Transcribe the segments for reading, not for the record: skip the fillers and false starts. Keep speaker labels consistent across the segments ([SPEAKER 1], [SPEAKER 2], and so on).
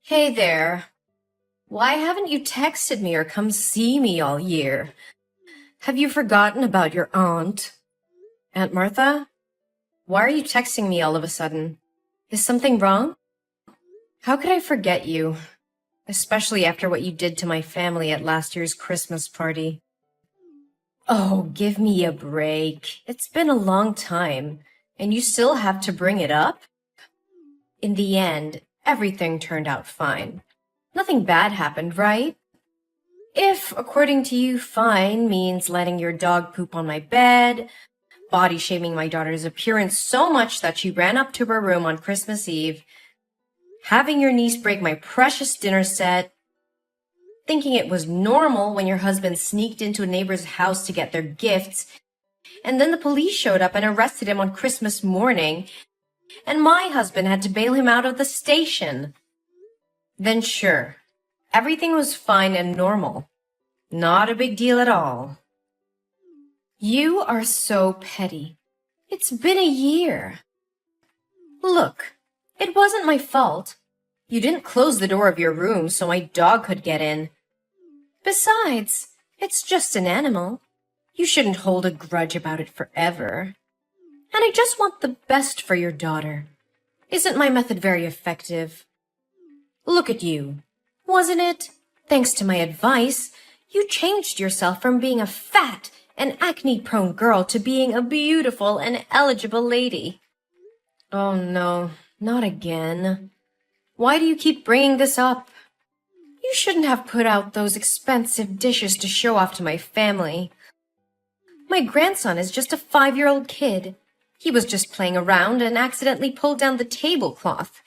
[SPEAKER 1] Hey there. Why haven't you texted me or come see me all year? Have you forgotten about your aunt? Aunt Martha? Why are you texting me all of a sudden? Is something wrong? How could I forget you? Especially after what you did to my family at last year's Christmas party. Oh, give me a break. It's been a long time, and you still have to bring it up? In the end, everything turned out fine. Nothing bad happened, right? If, according to you, fine means letting your dog poop on my bed, body shaming my daughter's appearance so much that she ran up to her room on Christmas Eve, having your niece break my precious dinner set, thinking it was normal when your husband sneaked into a neighbor's house to get their gifts, and then the police showed up and arrested him on Christmas morning, and my husband had to bail him out of the station. Then sure, everything was fine and normal. Not a big deal at all. You are so petty. It's been a year. Look, it wasn't my fault. You didn't close the door of your room so my dog could get in. Besides, it's just an animal. You shouldn't hold a grudge about it forever. And I just want the best for your daughter. Isn't my method very effective? Look at you. Wasn't it? Thanks to my advice, you changed yourself from being a fat and acne-prone girl to being a beautiful and eligible lady. Oh no, not again. Why do you keep bringing this up? You shouldn't have put out those expensive dishes to show off to my family. My grandson is just a 5-year-old kid. He was just playing around and accidentally pulled down the tablecloth.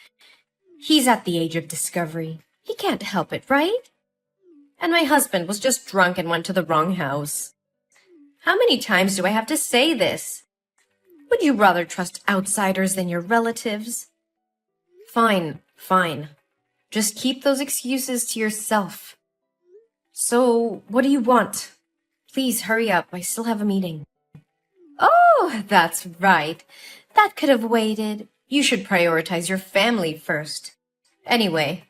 [SPEAKER 1] He's at the age of discovery. He can't help it, right? And my husband was just drunk and went to the wrong house. How many times do I have to say this? Would you rather trust outsiders than your relatives? Fine, fine. Just keep those excuses to yourself. So, what do you want? Please hurry up, I still have a meeting. Oh, that's right. That could have waited. You should prioritize your family first. Anyway,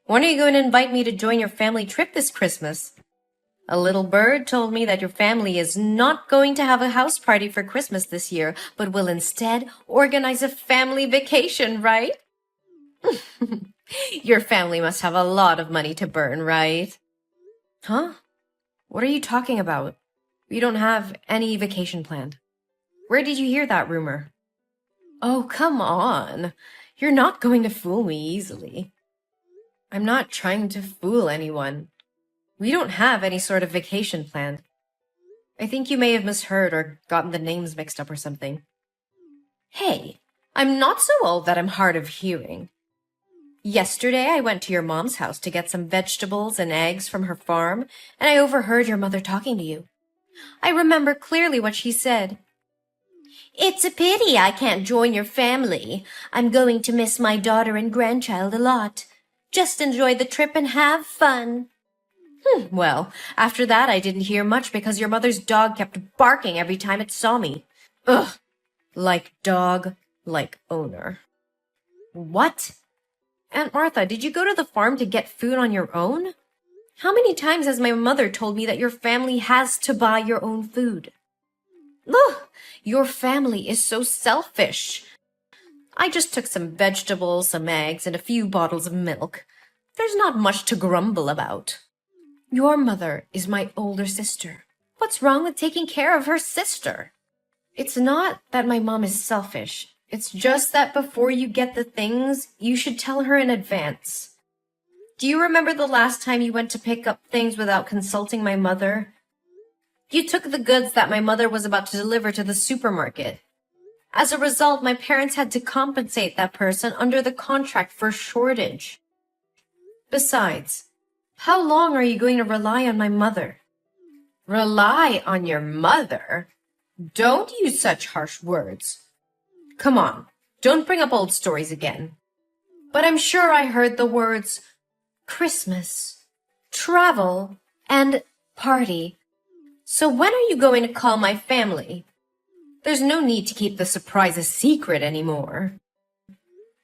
[SPEAKER 1] when are you going to invite me to join your family trip this Christmas? A little bird told me that your family is not going to have a house party for Christmas this year, but will instead organize a family vacation, right? Your family must have a lot of money to burn, right? Huh? What are you talking about? We don't have any vacation planned. Where did you hear that rumor? Oh, come on. You're not going to fool me easily. I'm not trying to fool anyone. We don't have any sort of vacation planned. I think you may have misheard or gotten the names mixed up or something. Hey, I'm not so old that I'm hard of hearing. Yesterday I went to your mom's house to get some vegetables and eggs from her farm, and I overheard your mother talking to you. I remember clearly what she said. It's a pity I can't join your family. I'm going to miss my daughter and grandchild a lot. Just enjoy the trip and have fun. Well, after that I didn't hear much because your mother's dog kept barking every time it saw me. Ugh, like dog, like owner. What? Aunt Martha, did you go to the farm to get food on your own? How many times has my mother told me that your family has to buy your own food? Ugh, your family is so selfish. I just took some vegetables, some eggs, and a few bottles of milk. There's not much to grumble about. Your mother is my older sister. What's wrong with taking care of her sister? It's not that my mom is selfish. It's just that before you get the things, you should tell her in advance. Do you remember the last time you went to pick up things without consulting my mother? You took the goods that my mother was about to deliver to the supermarket. As a result, my parents had to compensate that person under the contract for shortage. Besides, how long are you going to rely on my mother? Rely on your mother? Don't use such harsh words. Come on, don't bring up old stories again. But I'm sure I heard the words Christmas, travel, and party. So when are you going to call my family? There's no need to keep the surprise a secret anymore.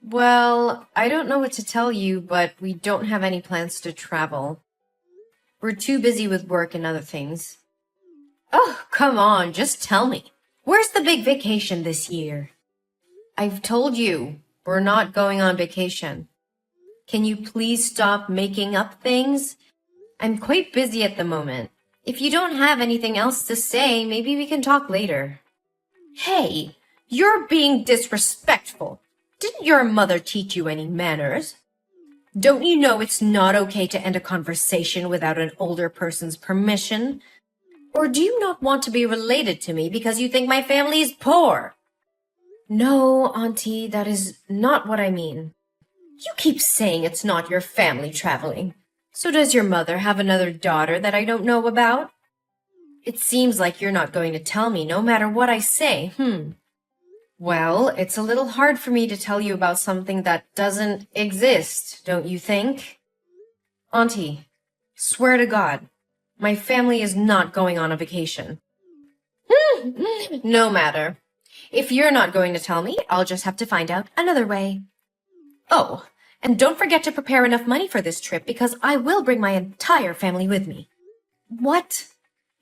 [SPEAKER 1] Well, I don't know what to tell you, but we don't have any plans to travel. We're too busy with work and other things. Oh, come on, just tell me. Where's the big vacation this year? I've told you, we're not going on vacation. Can you please stop making up things? I'm quite busy at the moment. If you don't have anything else to say, maybe we can talk later. Hey, you're being disrespectful. Didn't your mother teach you any manners? Don't you know it's not okay to end a conversation without an older person's permission? Or do you not want to be related to me because you think my family is poor? No, Auntie, that is not what I mean. You keep saying it's not your family traveling. So does your mother have another daughter that I don't know about? It seems like you're not going to tell me no matter what I say, Well, it's a little hard for me to tell you about something that doesn't exist, don't you think? Auntie, swear to God, my family is not going on a vacation. No matter. If you're not going to tell me, I'll just have to find out another way. Oh, and don't forget to prepare enough money for this trip because I will bring my entire family with me. What?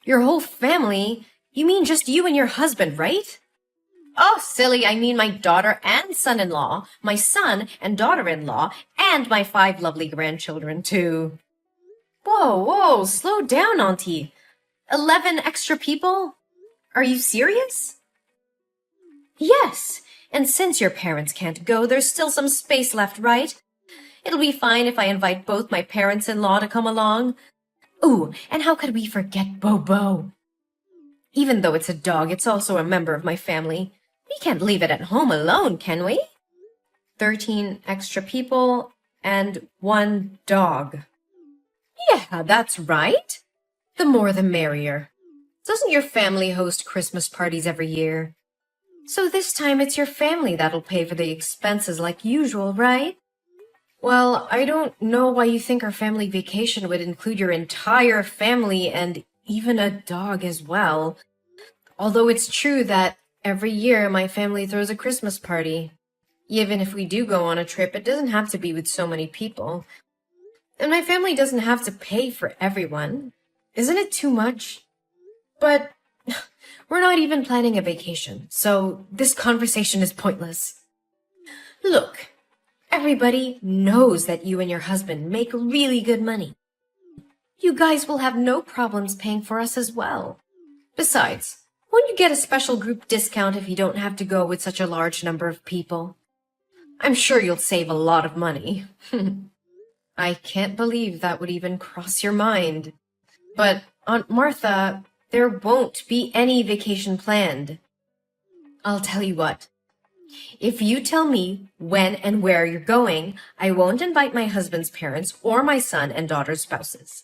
[SPEAKER 1] Your whole family? You mean just you and your husband, right? Oh, silly, I mean my daughter and son-in-law, my son and daughter-in-law, and my 5 lovely grandchildren, too. Whoa, slow down, Auntie. 11 extra people? Are you serious? Yes, and since your parents can't go, there's still some space left, right? It'll be fine if I invite both my parents-in-law to come along. Ooh, and how could we forget Bobo? Even though it's a dog, it's also a member of my family. We can't leave it at home alone, can we? 13 extra people and 1 dog. Yeah, that's right. The more the merrier. Doesn't your family host Christmas parties every year? So this time it's your family that'll pay for the expenses like usual, right? Well, I don't know why you think our family vacation would include your entire family and even a dog as well. Although it's true that every year my family throws a Christmas party. Even if we do go on a trip, it doesn't have to be with so many people. And my family doesn't have to pay for everyone. Isn't it too much? But we're not even planning a vacation, so this conversation is pointless. Look, everybody knows that you and your husband make really good money. You guys will have no problems paying for us as well. Besides, won't you get a special group discount if you don't have to go with such a large number of people? I'm sure you'll save a lot of money. I can't believe that would even cross your mind. But, Aunt Martha, there won't be any vacation planned. I'll tell you what. If you tell me when and where you're going, I won't invite my husband's parents or my son and daughter's spouses.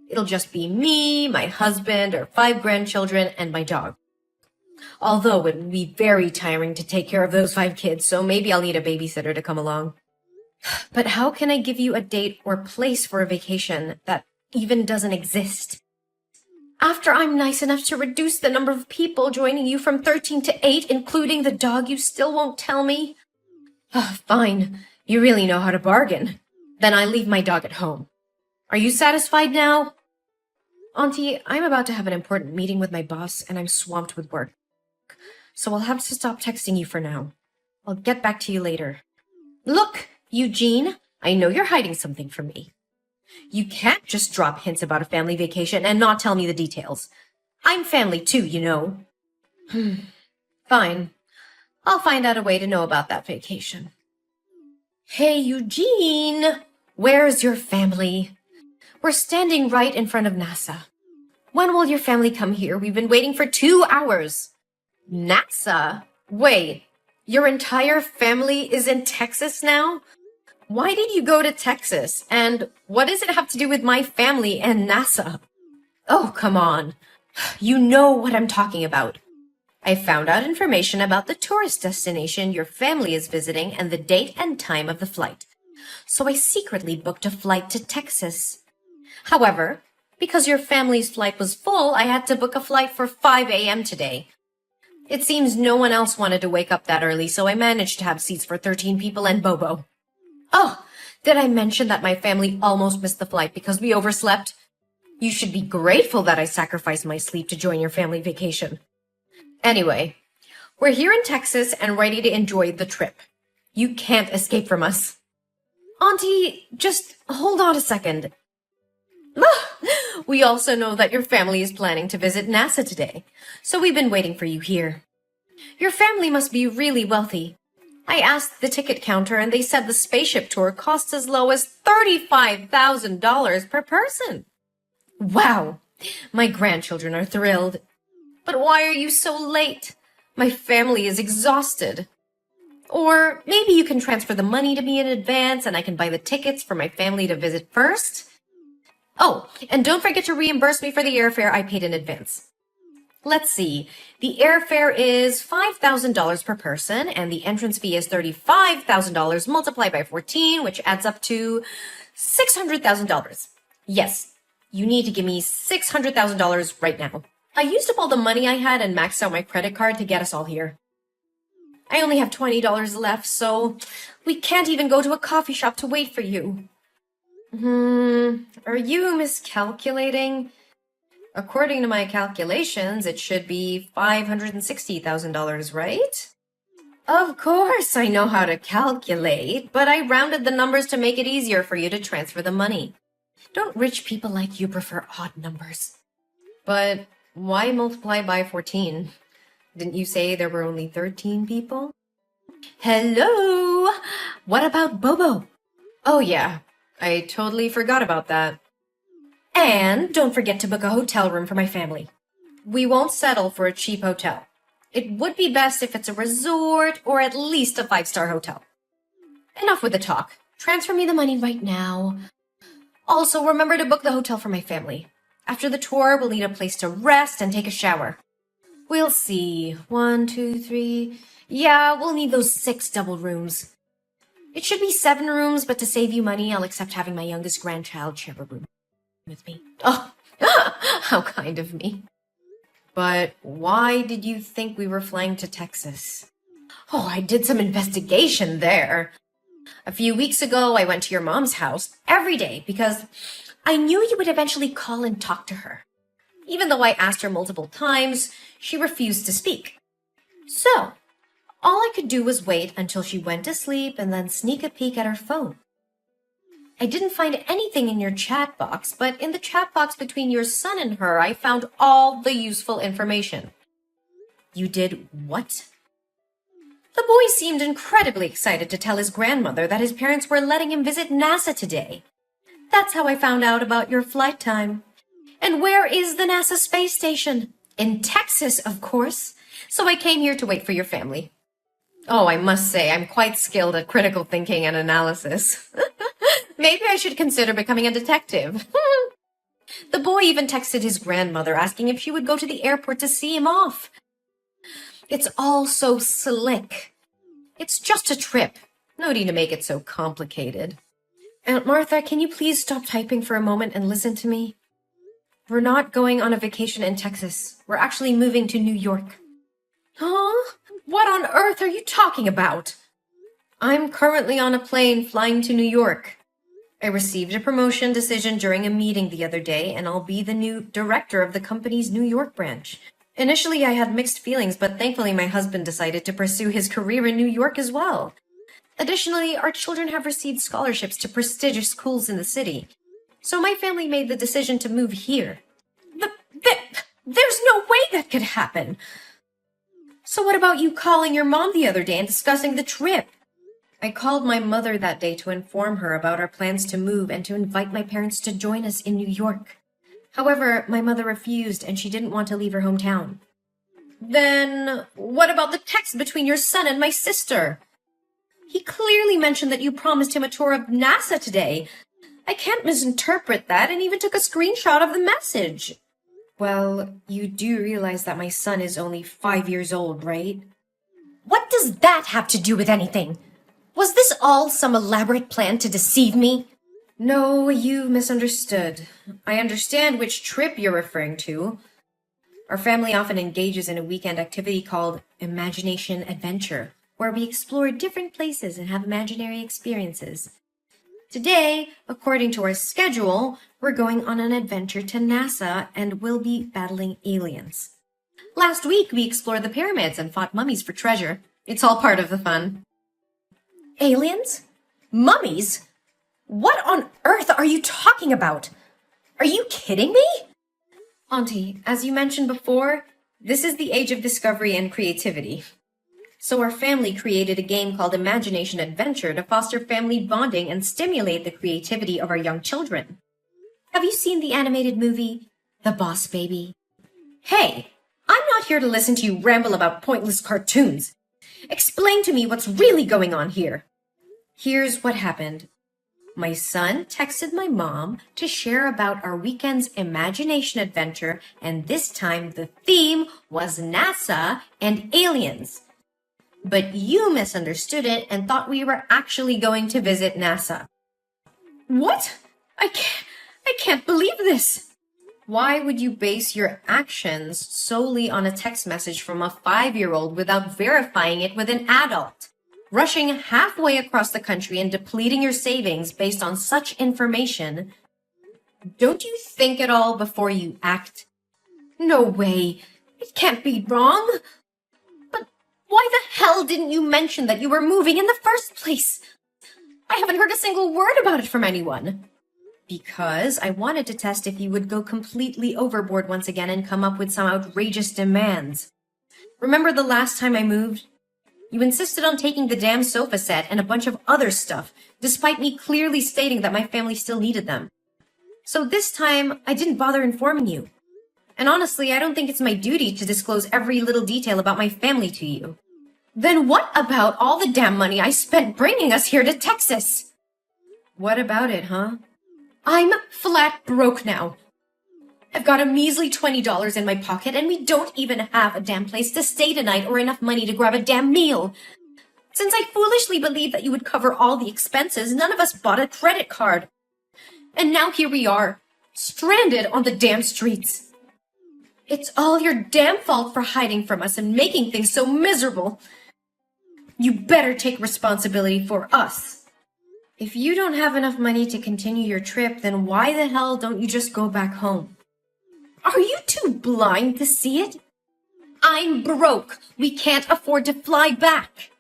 [SPEAKER 1] It'll just be me, my husband, our 5 grandchildren, and my dog. Although it would be very tiring to take care of those 5 kids, so maybe I'll need a babysitter to come along. But how can I give you a date or place for a vacation that even doesn't exist? After I'm nice enough to reduce the number of people joining you from 13 to 8, including the dog, you still won't tell me? Fine. You really know how to bargain. Then I leave my dog at home. Are you satisfied now? Auntie, I'm about to have an important meeting with my boss, and I'm swamped with work. So I'll have to stop texting you for now. I'll get back to you later. Look, Eugene, I know you're hiding something from me. You can't just drop hints about a family vacation and not tell me the details. I'm family too, you know. Fine. I'll find out a way to know about that vacation. Hey, Eugene! Where's your family? We're standing right in front of NASA. When will your family come here? We've been waiting for 2 hours. NASA? Wait, your entire family is in Texas now? Why did you go to Texas? And what does it have to do with my family and NASA? Oh, come on. You know what I'm talking about. I found out information about the tourist destination your family is visiting and the date and time of the flight. So I secretly booked a flight to Texas. However, because your family's flight was full, I had to book a flight for 5 a.m. today. It seems no one else wanted to wake up that early, so I managed to have seats for 13 people and Bobo. Oh, did I mention that my family almost missed the flight because we overslept? You should be grateful that I sacrificed my sleep to join your family vacation. Anyway, we're here in Texas and ready to enjoy the trip. You can't escape from us. Auntie, just hold on a second. We also know that your family is planning to visit NASA today, so we've been waiting for you here. Your family must be really wealthy. I asked the ticket counter and they said the spaceship tour costs as low as $35,000 per person. Wow, my grandchildren are thrilled. But why are you so late? My family is exhausted. Or maybe you can transfer the money to me in advance and I can buy the tickets for my family to visit first. Oh, and don't forget to reimburse me for the airfare I paid in advance. Let's see. The airfare is $5,000 per person, and the entrance fee is $35,000 multiplied by 14, which adds up to $600,000. Yes, you need to give me $600,000 right now. I used up all the money I had and maxed out my credit card to get us all here. I only have $20 left, so we can't even go to a coffee shop to wait for you. Are you miscalculating? According to my calculations, it should be $560,000, right? Of course, I know how to calculate, but I rounded the numbers to make it easier for you to transfer the money. Don't rich people like you prefer odd numbers? But why multiply by 14? Didn't you say there were only 13 people? Hello? What about Bobo? Oh yeah, I totally forgot about that. And don't forget to book a hotel room for my family. We won't settle for a cheap hotel. It would be best if it's a resort or at least a 5-star hotel. Enough with the talk. Transfer me the money right now. Also, remember to book the hotel for my family. After the tour, we'll need a place to rest and take a shower. We'll see. 1, 2, 3. Yeah, we'll need those 6 double rooms. It should be 7 rooms, but to save you money, I'll accept having my youngest grandchild share a room with me. Oh, how kind of me. But why did you think we were flying to Texas? Oh, I did some investigation there. A few weeks ago, I went to your mom's house every day because I knew you would eventually call and talk to her. Even though I asked her multiple times, she refused to speak. So, all I could do was wait until she went to sleep and then sneak a peek at her phone. I didn't find anything in your chat box, but in the chat box between your son and her, I found all the useful information. You did what? The boy seemed incredibly excited to tell his grandmother that his parents were letting him visit NASA today. That's how I found out about your flight time. And where is the NASA space station? In Texas, of course. So I came here to wait for your family. Oh, I must say, I'm quite skilled at critical thinking and analysis. Maybe I should consider becoming a detective. The boy even texted his grandmother asking if she would go to the airport to see him off. It's all so slick. It's just a trip. No need to make it so complicated. Aunt Martha, can you please stop typing for a moment and listen to me? We're not going on a vacation in Texas. We're actually moving to New York. Huh? What on earth are you talking about? I'm currently on a plane flying to New York. I received a promotion decision during a meeting the other day, and I'll be the new director of the company's New York branch. Initially, I had mixed feelings, but thankfully my husband decided to pursue his career in New York as well. Additionally, our children have received scholarships to prestigious schools in the city, so my family made the decision to move here. There's no way that could happen! So what about you calling your mom the other day and discussing the trip? I called my mother that day to inform her about our plans to move and to invite my parents to join us in New York. However, my mother refused and she didn't want to leave her hometown. Then what about the text between your son and my sister? He clearly mentioned that you promised him a tour of NASA today. I can't misinterpret that and even took a screenshot of the message. Well, you do realize that my son is only 5 years old, right? What does that have to do with anything? Was this all some elaborate plan to deceive me? No, you misunderstood. I understand which trip you're referring to. Our family often engages in a weekend activity called Imagination Adventure, where we explore different places and have imaginary experiences. Today, according to our schedule, we're going on an adventure to NASA and we'll be battling aliens. Last week, we explored the pyramids and fought mummies for treasure. It's all part of the fun. Aliens? Mummies? What on earth are you talking about? Are you kidding me? Auntie, as you mentioned before, this is the age of discovery and creativity. So our family created a game called Imagination Adventure to foster family bonding and stimulate the creativity of our young children. Have you seen the animated movie, The Boss Baby? Hey, I'm not here to listen to you ramble about pointless cartoons. Explain to me what's really going on here. Here's what happened. My son texted my mom to share about our weekend's imagination adventure, and this time the theme was NASA and aliens. But you misunderstood it and thought we were actually going to visit NASA. What? I can't believe this. Why would you base your actions solely on a text message from a 5-year-old without verifying it with an adult? Rushing halfway across the country and depleting your savings based on such information. Don't you think at all before you act? No way. It can't be wrong. But why the hell didn't you mention that you were moving in the first place? I haven't heard a single word about it from anyone. Because I wanted to test if you would go completely overboard once again and come up with some outrageous demands. Remember the last time I moved? You insisted on taking the damn sofa set and a bunch of other stuff, despite me clearly stating that my family still needed them. So this time, I didn't bother informing you. And honestly, I don't think it's my duty to disclose every little detail about my family to you. Then what about all the damn money I spent bringing us here to Texas? What about it, huh? I'm flat broke now. I've got a measly $20 in my pocket, and we don't even have a damn place to stay tonight or enough money to grab a damn meal. Since I foolishly believed that you would cover all the expenses, none of us bought a credit card. And now here we are, stranded on the damn streets. It's all your damn fault for hiding from us and making things so miserable. You better take responsibility for us. If you don't have enough money to continue your trip, then why the hell don't you just go back home? Are you too blind to see it? I'm broke. We can't afford to fly back.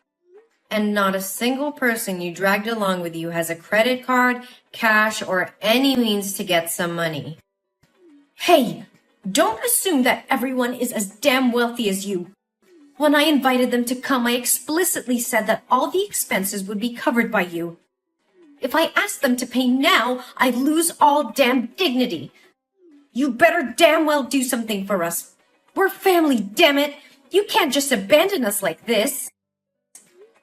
[SPEAKER 1] And not a single person you dragged along with you has a credit card, cash, or any means to get some money. Hey, don't assume that everyone is as damn wealthy as you. When I invited them to come, I explicitly said that all the expenses would be covered by you. If I asked them to pay now, I'd lose all damn dignity. You better damn well do something for us. We're family, damn it. You can't just abandon us like this.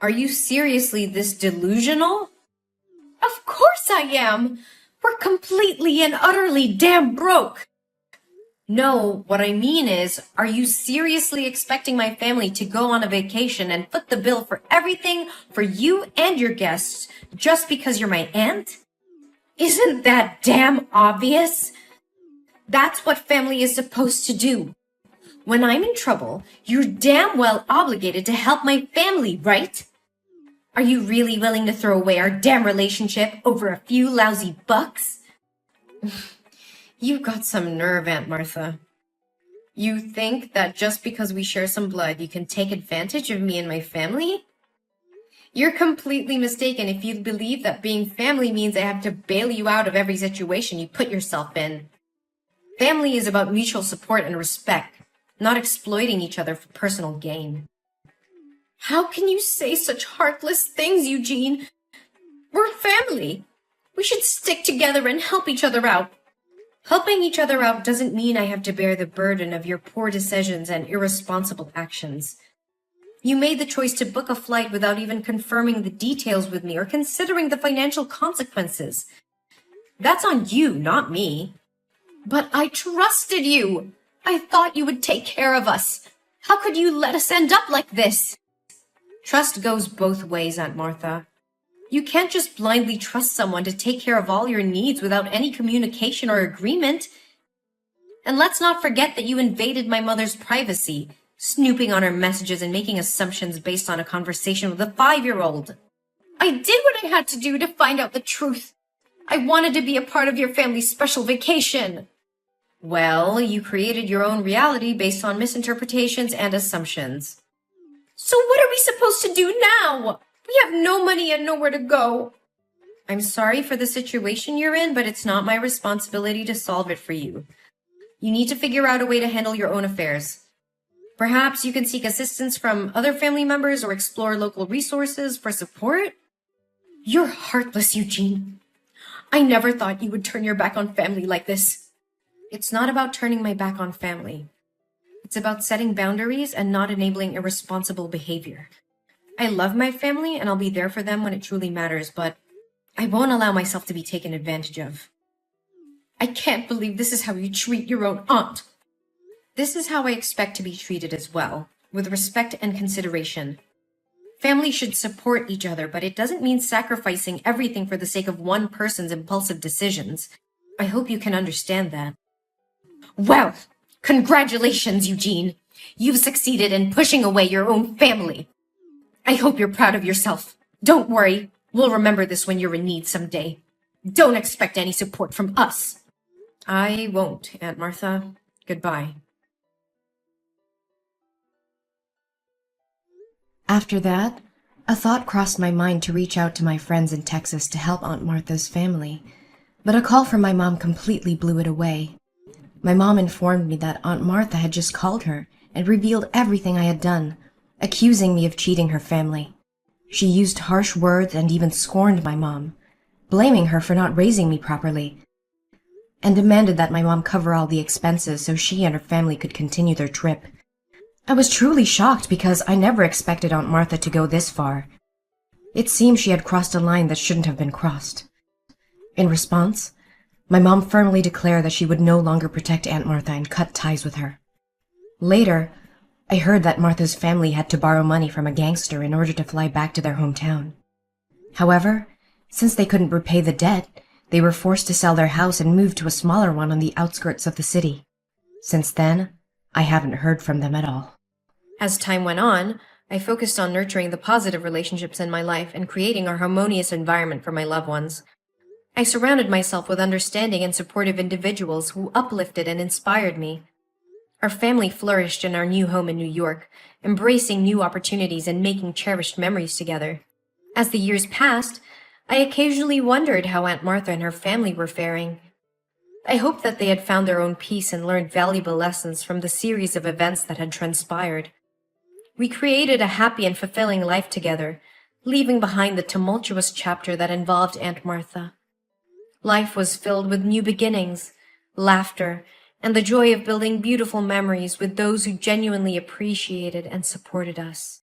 [SPEAKER 1] Are you seriously this delusional? Of course I am. We're completely and utterly damn broke. No, what I mean is, are you seriously expecting my family to go on a vacation and foot the bill for everything for you and your guests just because you're my aunt? Isn't that damn obvious? That's what family is supposed to do. When I'm in trouble, you're damn well obligated to help my family, right? Are you really willing to throw away our damn relationship over a few lousy bucks? You've got some nerve, Aunt Martha. You think that just because we share some blood, you can take advantage of me and my family? You're completely mistaken if you believe that being family means I have to bail you out of every situation you put yourself in. Family is about mutual support and respect, not exploiting each other for personal gain. How can you say such heartless things, Eugene? We're family. We should stick together and help each other out. Helping each other out doesn't mean I have to bear the burden of your poor decisions and irresponsible actions. You made the choice to book a flight without even confirming the details with me or considering the financial consequences. That's on you, not me. But I trusted you. I thought you would take care of us. How could you let us end up like this? Trust goes both ways, Aunt Martha. You can't just blindly trust someone to take care of all your needs without any communication or agreement. And let's not forget that you invaded my mother's privacy, snooping on her messages and making assumptions based on a conversation with a 5-year-old. I did what I had to do to find out the truth. I wanted to be a part of your family's special vacation. Well, you created your own reality based on misinterpretations and assumptions. So what are we supposed to do now? We have no money and nowhere to go. I'm sorry for the situation you're in, but it's not my responsibility to solve it for you. You need to figure out a way to handle your own affairs. Perhaps you can seek assistance from other family members or explore local resources for support? You're heartless, Eugene. I never thought you would turn your back on family like this. It's not about turning my back on family. It's about setting boundaries and not enabling irresponsible behavior. I love my family and I'll be there for them when it truly matters, but I won't allow myself to be taken advantage of. I can't believe this is how you treat your own aunt. This is how I expect to be treated as well, with respect and consideration. Family should support each other, but it doesn't mean sacrificing everything for the sake of one person's impulsive decisions. I hope you can understand that. Well, congratulations, Eugene. You've succeeded in pushing away your own family. I hope you're proud of yourself. Don't worry, we'll remember this when you're in need someday. Don't expect any support from us. I won't, Aunt Martha. Goodbye.
[SPEAKER 2] After that, a thought crossed my mind to reach out to my friends in Texas to help Aunt Martha's family, but a call from my mom completely blew it away. My mom informed me that Aunt Martha had just called her and revealed everything I had done, accusing me of cheating her family. She used harsh words and even scorned my mom, blaming her for not raising me properly, and demanded that my mom cover all the expenses so she and her family could continue their trip. I was truly shocked because I never expected Aunt Martha to go this far. It seemed she had crossed a line that shouldn't have been crossed. In response, my mom firmly declared that she would no longer protect Aunt Martha and cut ties with her. Later, I heard that Martha's family had to borrow money from a gangster in order to fly back to their hometown. However, since they couldn't repay the debt, they were forced to sell their house and move to a smaller one on the outskirts of the city. Since then, I haven't heard from them at all.
[SPEAKER 1] As time went on, I focused on nurturing the positive relationships in my life and creating a harmonious environment for my loved ones. I surrounded myself with understanding and supportive individuals who uplifted and inspired me. Our family flourished in our new home in New York, embracing new opportunities and making cherished memories together. As the years passed, I occasionally wondered how Aunt Martha and her family were faring. I hoped that they had found their own peace and learned valuable lessons from the series of events that had transpired. We created a happy and fulfilling life together, leaving behind the tumultuous chapter that involved Aunt Martha. Life was filled with new beginnings, laughter, and the joy of building beautiful memories with those who genuinely appreciated and supported us.